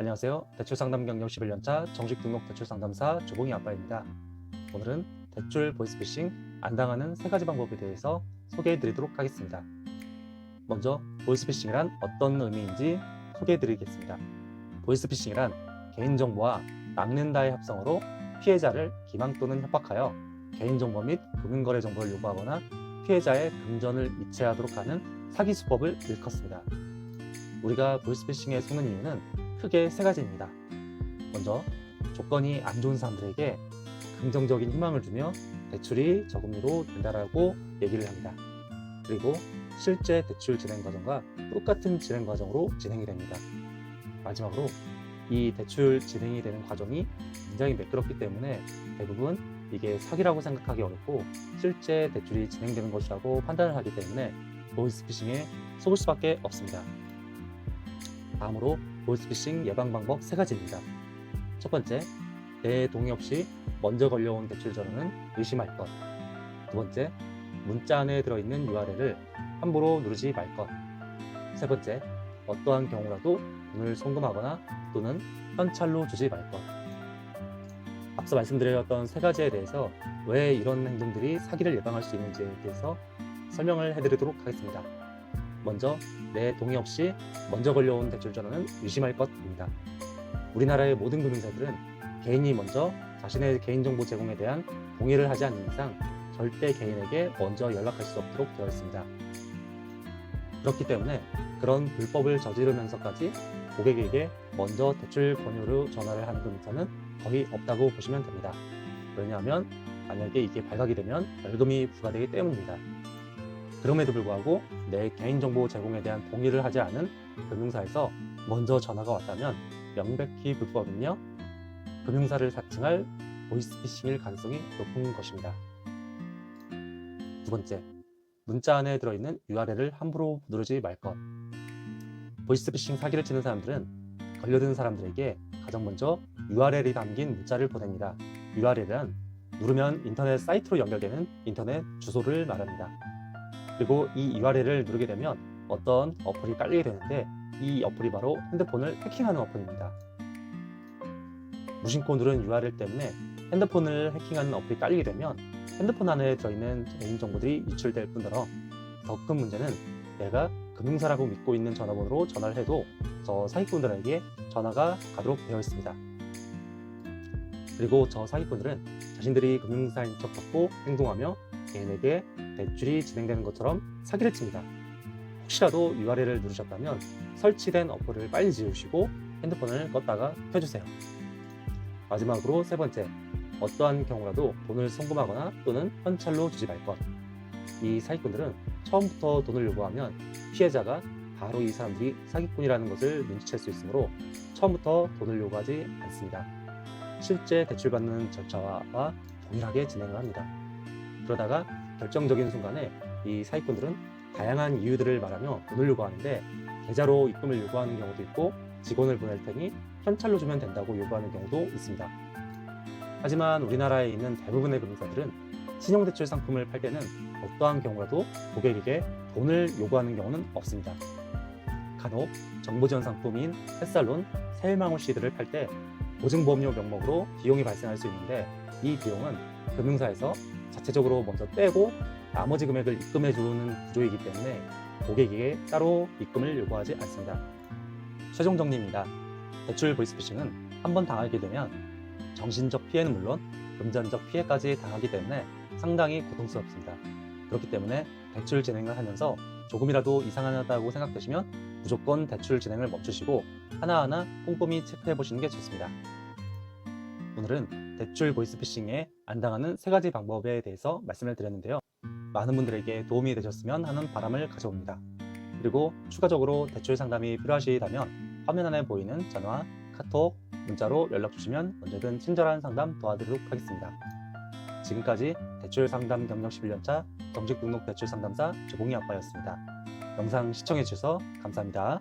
안녕하세요. 대출상담 경력 11년차 정식 등록 대출상담사 조봉이 아빠입니다. 오늘은 대출 보이스피싱 안 당하는 3가지 방법에 대해서 소개해 드리도록 하겠습니다. 먼저 보이스피싱이란 어떤 의미인지 소개해 드리겠습니다. 보이스피싱이란 개인정보와 막는다의 합성어로 피해자를 기망 또는 협박하여 개인정보 및 금융거래 정보를 요구하거나 피해자의 금전을 이체하도록 하는 사기 수법을 일컫습니다. 우리가 보이스피싱에 속는 이유는 크게 3가지입니다. 먼저 조건이 안 좋은 사람들에게 긍정적인 희망을 주며 대출이 저금리로 된다라고 얘기를 합니다. 그리고 실제 대출 진행 과정과 똑같은 진행 과정으로 진행이 됩니다. 마지막으로 이 대출 진행이 되는 과정이 굉장히 매끄럽기 때문에 대부분 이게 사기라고 생각하기 어렵고 실제 대출이 진행되는 것이라고 판단을 하기 때문에 보이스피싱에 속을 수밖에 없습니다. 다음으로 보이스피싱 예방 방법 3가지입니다. 첫 번째, 내 동의 없이 먼저 걸려온 대출 전화는 의심할 것. 두 번째, 문자 안에 들어있는 URL을 함부로 누르지 말 것. 세 번째, 어떠한 경우라도 돈을 송금하거나 또는 현찰로 주지 말 것. 앞서 말씀드렸던 3가지에 대해서 왜 이런 행동들이 사기를 예방할 수 있는지에 대해서 설명을 해드리도록 하겠습니다. 먼저 내 동의 없이 먼저 걸려온 대출 전화는 의심할 것입니다. 우리나라의 모든 금융사들은 개인이 먼저 자신의 개인정보 제공에 대한 동의를 하지 않는 이상 절대 개인에게 먼저 연락할 수 없도록 되어 있습니다. 그렇기 때문에 그런 불법을 저지르면서까지 고객에게 먼저 대출 권유로 전화를 하는 금융사는 거의 없다고 보시면 됩니다. 왜냐하면 만약에 이게 발각이 되면 벌금이 부과되기 때문입니다. 그럼에도 불구하고 내 개인정보 제공에 대한 동의를 하지 않은 금융사에서 먼저 전화가 왔다면 명백히 불법이며 금융사를 사칭할 보이스피싱일 가능성이 높은 것입니다. 두 번째, 문자 안에 들어있는 URL을 함부로 누르지 말 것. 보이스피싱 사기를 치는 사람들은 걸려든 사람들에게 가장 먼저 URL이 담긴 문자를 보냅니다. URL은 누르면 인터넷 사이트로 연결되는 인터넷 주소를 말합니다. 그리고 이 URL을 누르게 되면 어떤 어플이 깔리게 되는데 이 어플이 바로 핸드폰을 해킹하는 어플입니다. 무심코 누른 URL 때문에 핸드폰을 해킹하는 어플이 깔리게 되면 핸드폰 안에 들어있는 개인정보들이 유출될 뿐더러 더 큰 문제는 내가 금융사라고 믿고 있는 전화번호로 전화를 해도 저 사기꾼들에게 전화가 가도록 되어 있습니다. 그리고 저 사기꾼들은 자신들이 금융사인 척하고 행동하며 개인에게 대출이 진행되는 것처럼 사기를 칩니다. 혹시라도 URL을 누르셨다면 설치된 어플을 빨리 지우시고 핸드폰을 껐다가 켜주세요. 마지막으로 3번째, 어떠한 경우라도 돈을 송금하거나 또는 현찰로 주지 말 것. 이 사기꾼들은 처음부터 돈을 요구하면 피해자가 바로 이 사람들이 사기꾼이라는 것을 눈치챌 수 있으므로 처음부터 돈을 요구하지 않습니다. 실제 대출받는 절차와 동일하게 진행을 합니다. 그러다가 결정적인 순간에 이 사기꾼들은 다양한 이유들을 말하며 돈을 요구하는데 계좌로 입금을 요구하는 경우도 있고 직원을 보낼 테니 현찰로 주면 된다고 요구하는 경우도 있습니다. 하지만 우리나라에 있는 대부분의 금융사들은 신용대출 상품을 팔 때는 어떠한 경우라도 고객에게 돈을 요구하는 경우는 없습니다. 간혹 정보지원 상품인 햇살론, 새해망울씨들을 팔 때 보증보험료 명목으로 비용이 발생할 수 있는데 이 비용은 금융사에서 자체적으로 먼저 떼고 나머지 금액을 입금해 주는 구조이기 때문에 고객에게 따로 입금을 요구하지 않습니다. 최종 정리입니다. 대출 보이스피싱은 한번 당하게 되면 정신적 피해는 물론 금전적 피해까지 당하기 때문에 상당히 고통스럽습니다. 그렇기 때문에 대출 진행을 하면서 조금이라도 이상하다고 생각되시면 무조건 대출 진행을 멈추시고 하나하나 꼼꼼히 체크해 보시는 게 좋습니다. 오늘은 대출 보이스피싱에 안 당하는 3가지 방법에 대해서 말씀을 드렸는데요. 많은 분들에게 도움이 되셨으면 하는 바람을 가져옵니다. 그리고 추가적으로 대출 상담이 필요하시다면 화면 안에 보이는 전화, 카톡, 문자로 연락 주시면 언제든 친절한 상담 도와드리도록 하겠습니다. 지금까지 대출 상담 경력 11년차 정식 등록 대출 상담사 조봉이 아빠였습니다. 영상 시청해 주셔서 감사합니다.